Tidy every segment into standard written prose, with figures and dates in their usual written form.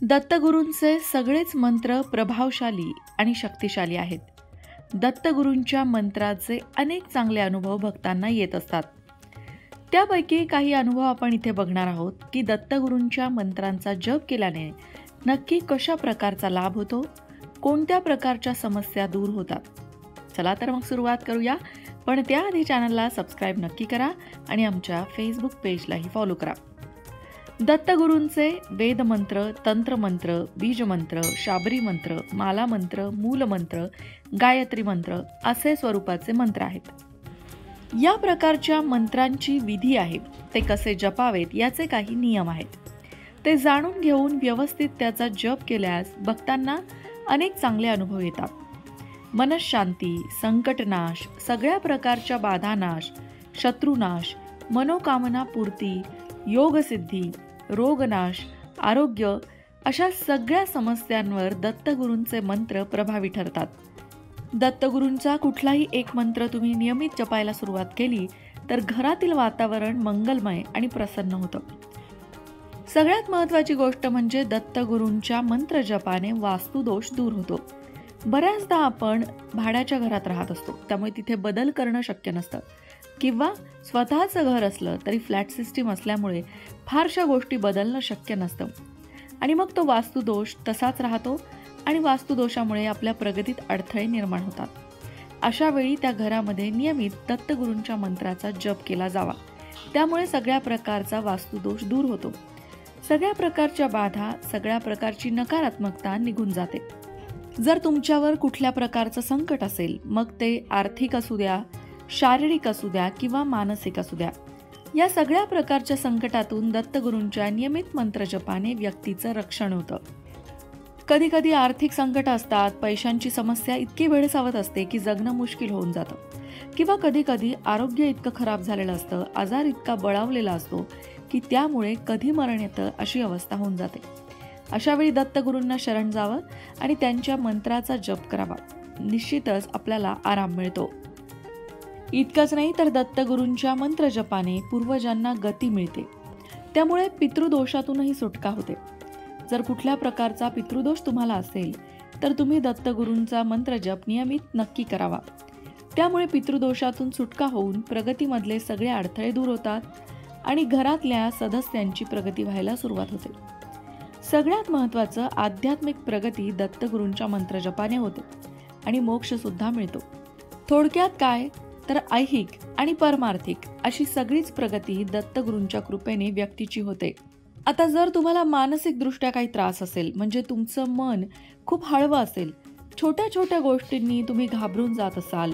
दत्तगुरूंचे सगळेच मंत्र प्रभावशाली आणि शक्तिशाली आहेत. दत्तगुरूंच्या मंत्राचे अनेक चांगले अनुभव भक्तांना येत असतात. त्यापैकी काही अनुभव आपण इथे बघणार आहोत की दत्तगुरूंच्या मंत्रांचा जप केल्याने नक्की कशा प्रकारचा लाभ होतो, कोणत्या प्रकारच्या समस्या दूर होतात. चला तर मग सुरुवात करूया. पण त्याआधी चॅनलला सबस्क्राईब नक्की करा आणि आमच्या फेसबुक पेजलाही फॉलो करा. दत्तगुरूंचे वेदमंत्र, तंत्रमंत्र, बीजमंत्र, शाबरी मंत्र, माला मंत्र, मूलमंत्र, गायत्री मंत्र असे स्वरूपाचे मंत्र आहेत. या प्रकारच्या मंत्रांची विधी आहे. ते कसे जपावेत याचे काही नियम आहेत. ते जाणून घेऊन व्यवस्थित त्याचा जप केल्यास भक्तांना अनेक चांगले अनुभव येतात. मनःशांती, संकटनाश, सगळ्या प्रकारच्या बाधानाश, शत्रुनाश, मनोकामना पूर्ती, योगसिद्धी, रोगनाश, आरोग्य अशा सगळ्या समस्यांवर दत्तगुरूंचे मंत्र प्रभावी ठरतात. दत्तगुरूंचा कुठलाही एक मंत्र तुम्ही नियमित जपायला सुरुवात केली तर घरातील वातावरण मंगलमय आणि प्रसन्न होतं. सगळ्यात महत्त्वाची गोष्ट म्हणजे दत्तगुरूंच्या मंत्र जपाने वास्तुदोष दूर होतो. बऱ्याचदा आपण भाड्याच्या घरात राहत असतो, त्यामुळे तिथे बदल करणं शक्य नसतं, किंवा स्वतःचं घर असलं तरी फ्लॅट सिस्टीम असल्यामुळे फारशा गोष्टी बदलणं शक्य नसतं आणि मग तो वास्तुदोष तसाच राहतो आणि वास्तुदोषामुळे आपल्या प्रगतीत अडथळे निर्माण होतात. अशा वेळी त्या घरामध्ये नियमित दत्तगुरूंच्या मंत्राचा जप केला जावा. त्यामुळे सगळ्या प्रकारचा वास्तुदोष दूर होतो. सगळ्या प्रकारच्या बाधा, सगळ्या प्रकारची नकारात्मकता निघून जाते. जर तुमच्यावर कुठल्या प्रकारचं संकट असेल, मग ते आर्थिक असू द्या, शारीरिक असू द्या किंवा मानसिक असू द्या, या सगळ्या प्रकारच्या संकटातून दत्तगुरूंच्या नियमित मंत्रजपाने व्यक्तीचं रक्षण होतं. कधी कधी आर्थिक संकट असतात, पैशांची समस्या इतकी भेडसावत असते की जगणं मुश्किल होऊन जातं, किंवा कधी कधी आरोग्य इतकं खराब झालेलं असतं, आजार इतका बळावलेला असतो की त्यामुळे कधी मरण येतं अशी अवस्था होऊन जाते. अशावेळी दत्तगुरूंना शरण जावं आणि त्यांच्या मंत्राचा जप करावा. निश्चितच आपल्याला आराम मिळतो. इतकंच नाही तर दत्तगुरूंच्या मंत्रजपाने पूर्वजांना गती मिळते. त्यामुळे पितृदोषातूनही सुटका होते. जर कुठल्या प्रकारचा पितृदोष तुम्हाला असेल तर तुम्ही दत्तगुरूंचा मंत्रजप नियमित नक्की करावा. त्यामुळे पितृदोषातून सुटका होऊन प्रगतीमधले सगळे अडथळे दूर होतात आणि घरातल्या सदस्यांची प्रगती व्हायला सुरुवात होते. सगळ्यात महत्त्वाचं, आध्यात्मिक प्रगती दत्तगुरूंच्या मंत्रजपाने होते आणि मोक्ष सुद्धा मिळतो. थोडक्यात काय तर ऐहिक आणि परमार्थिक अशी सगळीच प्रगती दत्तगुरूंच्या कृपेने व्यक्तीची होते. आता जर तुम्हाला मानसिक दृष्ट्या काही त्रास असेल, म्हणजे तुमचं मन खूप हळवं असेल, छोट्या छोट्या गोष्टींनी तुम्ही घाबरून जात असाल,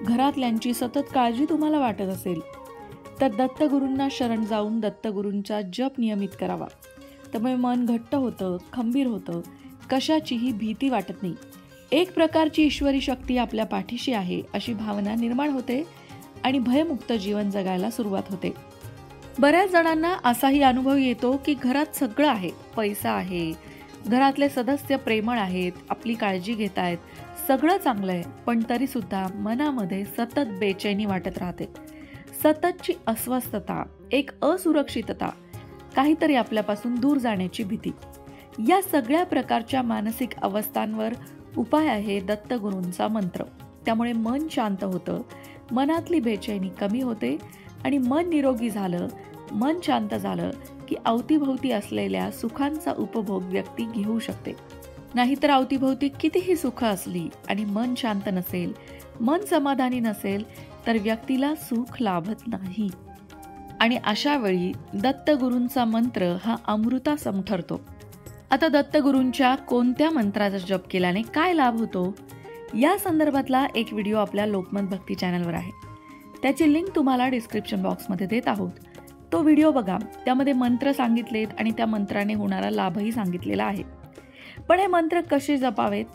घरातल्यांची सतत काळजी तुम्हाला वाटत असेल, तर दत्तगुरूंना शरण जाऊन दत्तगुरूंचा जप नियमित करावा. त्यामुळे मन घट्ट होतं, खंबीर होतं, कशाचीही भीती वाटत नाही. एक प्रकारची ईश्वरी शक्ती आपल्या पाठीशी आहे अशी भावना निर्माण होते आणि भयमुक्त जीवन जगायला सुरुवात होते. बऱ्याच जणांना असाही अनुभव येतो की घरात सगळं आहे, पैसा आहे, घरातले सदस्य प्रेमळ आहेत, आपली काळजी घेत आहेत, सगळं चांगलं आहे, पण तरी सुद्धा मनामध्ये सतत बेचैनी वाटत राहते. सततची अस्वस्थता, एक असुरक्षितता, काहीतरी आपल्यापासून दूर जाण्याची भीती. या सगळ्या प्रकारच्या मानसिक अवस्थांवर उपाय आहे दत्तगुरूंचा मंत्र. त्यामुळे मन शांत होतं, मनातली बेचैनी कमी होते आणि मन निरोगी झालं, मन शांत झालं की अवतीभोवती असलेल्या सुखांचा उपभोग व्यक्ती घेऊ शकते. नाहीतर अवतीभोवती कितीही सुख असली आणि मन शांत नसेल, मन समाधानी नसेल तर व्यक्तीला सुख लाभत नाही. आणि अशा वेळी दत्तगुरूंचा मंत्र हा अमृतासम ठरतो. आता दत्तगुरूंच्या कोणत्या मंत्राचा जप केल्याने काय लाभ होतो या संदर्भातला एक व्हिडिओ आपल्या लोकमत भक्ती चॅनलवर आहे. त्याची लिंक तुम्हाला डिस्क्रिप्शन बॉक्समध्ये देत आहोत. तो व्हिडिओ बघा. त्यामध्ये मंत्र सांगितलेत आणि त्या मंत्राने होणारा लाभही सांगितलेला आहे. पण हे मंत्र कसे जपावेत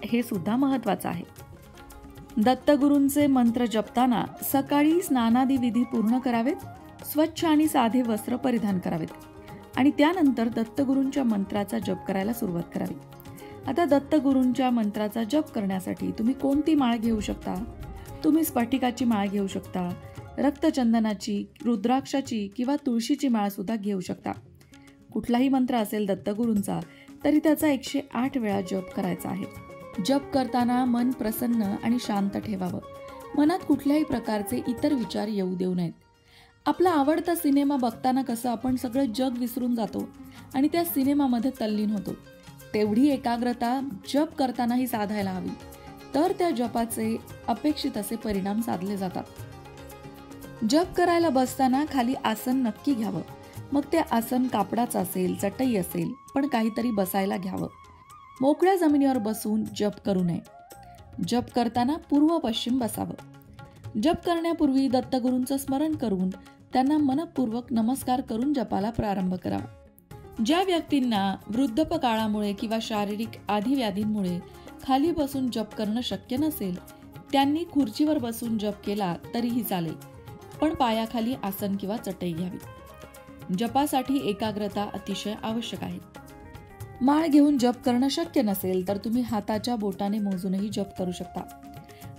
हे सुद्धा महत्त्वाचं आहे. दत्तगुरूंचे मंत्र जपताना सकाळी स्नानादी विधी पूर्ण करावेत, स्वच्छ आणि साधे वस्त्र परिधान करावेत आणि त्यानंतर दत्तगुरूंच्या मंत्राचा जप करायला सुरुवात करावी. आता दत्तगुरूंच्या मंत्राचा जप करण्यासाठी तुम्ही कोणती माळ घेऊ शकता? तुम्ही स्फटिकाची माळ घेऊ शकता, रक्तचंदनाची, रुद्राक्षाची किंवा तुळशीची माळ सुद्धा घेऊ शकता. कुठलाही मंत्र असेल दत्तगुरूंचा तरी त्याचा 108 वेळा जप करायचा आहे। जप करताना मन प्रसन्न आणि शांत ठेवावं। मनात कुठल्याही प्रकारचे इतर विचार येऊ देऊ नयेत। आपला आवडता सिनेमा बघताना कसं आपण सगळं जग विसरून जातो आणि त्या सिनेमामध्ये तल्लीन होतो, तेवढी एकाग्रता जप करतानाही साधायला हवी, तर त्या जपाचे अपेक्षित असे परिणाम साधले जातात। जप करायला बसताना खाली आसन नक्की घ्यावं। मग ते आसन कापडाचं असेल, चटई असेल, पण काहीतरी बसायला घ्यावं। मोकळ्या जमिनीवर बसून जप करू नये। जप करताना पूर्व पश्चिम बसावं। जप करण्यापूर्वी दत्तगुरूंचं स्मरण करून त्यांना मनपूर्वक नमस्कार करून जपाला प्रारंभ करावा। ज्या व्यक्तींना वृद्धपकाळामुळे किंवा शारीरिक आधिव्याधींमुळे खाली बसून जप करणं शक्य नसेल, त्यांनी खुर्चीवर बसून जप केला तरीही चालेल, पण पायाखाली आसन किंवा चटई घ्यावी। जपासाठी एकाग्रता अतिशय आवश्यक आहे। माळ घेऊन जप करणं शक्य नसेल तर तुम्ही हाताच्या बोटाने मोजूनही जप करू शकता।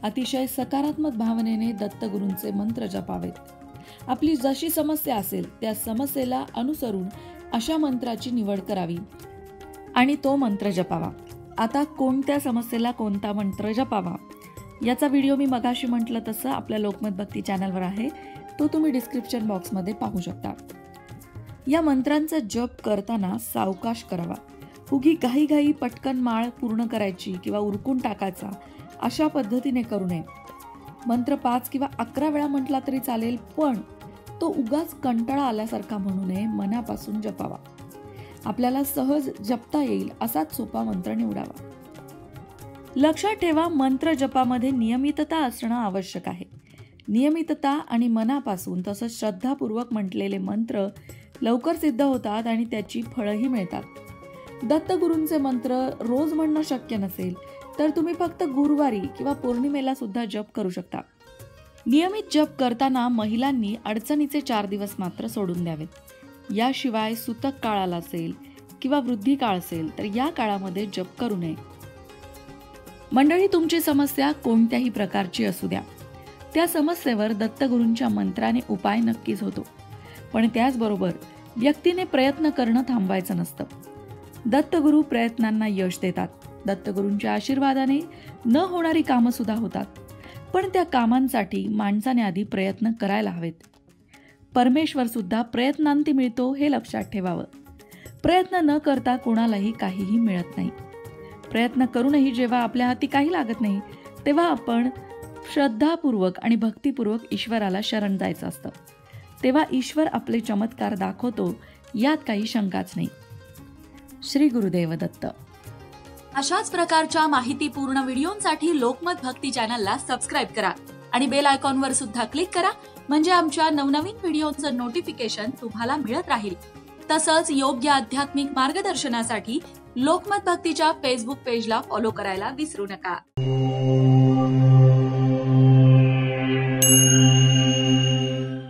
अतिशय सकारात्मक भावनेने दत्तगुरूंचे मंत्र जपावेत। आपली जशी समस्या असेल त्या समस्येला अनुसरून अशा मंत्राची निवड करावी आणि तो मंत्र जपावा। आता कोणत्या समस्येला कोणता मंत्र जपावा याचा व्हिडिओ मी मगाशी म्हटलं तसं आपल्या लोकमत भक्ती चॅनलवर आहे, तो तुम्ही डिस्क्रिप्शन बॉक्समध्ये पाहू शकता। या मंत्रांचा जप करताना सावकाश करावा। उगी घाई पटकन माळ पूर्ण करायची किंवा उरकून टाकायचा अशा पद्धतीने करू नये। मंत्र 5 किंवा 11 वेळा म्हटला तरी चालेल, पण तो उगाच कंटाळा आल्यासारखा म्हणू नये, मनापासून जपावा। आपल्याला सहज जपता येईल असाच सोपा मंत्र निवडावा। लक्षात ठेवा, मंत्र जपामध्ये नियमितता असणं आवश्यक आहे। नियमितता आणि मनापासून तसंच श्रद्धापूर्वक म्हटलेले मंत्र लवकर सिद्ध होतात आणि त्याची फळंही मिळतात। दत्तगुरूंचे मंत्र रोज म्हणणं शक्य नसेल तर तुम्ही फक्त गुरुवारी किंवा पौर्णिमेला सुद्धा जप करू शकता। नियमित जप करताना महिलांनी अडचणीचे 4 दिवस मात्र सोडून द्यावेत। याशिवाय सूतक काळ असेल किंवा वृद्धी काळ असेल तर या काळामध्ये जप करू नये। मंडळी, तुमची समस्या कोणत्याही प्रकारची असू द्या, त्या समस्येवर दत्तगुरूंच्या मंत्राने उपाय नक्कीच होतो, पण त्याचबरोबर व्यक्तीने प्रयत्न करणं थांबवायचं नसतं। दत्तगुरू प्रयत्नांना यश देतात। दत्तगुरूंच्या आशीर्वादाने न होणारी कामं सुद्धा होतात, पण त्या कामांसाठी माणसाने आधी प्रयत्न करायला हवेत। परमेश्वर सुद्धा प्रयत्नांती मिळतो हे लक्षात ठेवावं। प्रयत्न न करता कोणालाही काहीही मिळत नाही। प्रयत्न करूनही जेव्हा आपल्या हाती काही लागत नाही, तेव्हा आपण श्रद्धापूर्वक आणि भक्तिपूर्वक ईश्वराला शरण जायचं असतं। तेव्हा ईश्वर आपले चमत्कार दाखवतो, यात काही शंकाच नाही। श्री गुरुदेव दत्त। अशाच प्रकारच्या माहितीपूर्ण व्हिडिओंसाठी लोकमत भक्ती चॅनलला सबस्क्राईब करा आणि बेल आयकॉनवर सुद्धा क्लिक करा, म्हणजे आमच्या नवनवीन व्हिडिओचं नोटिफिकेशन तुम्हाला मिळत राहील। तसंच योग्य आध्यात्मिक मार्गदर्शनासाठी लोकमत भक्तीच्या फेसबुक पेजला फॉलो करायला विसरू नका।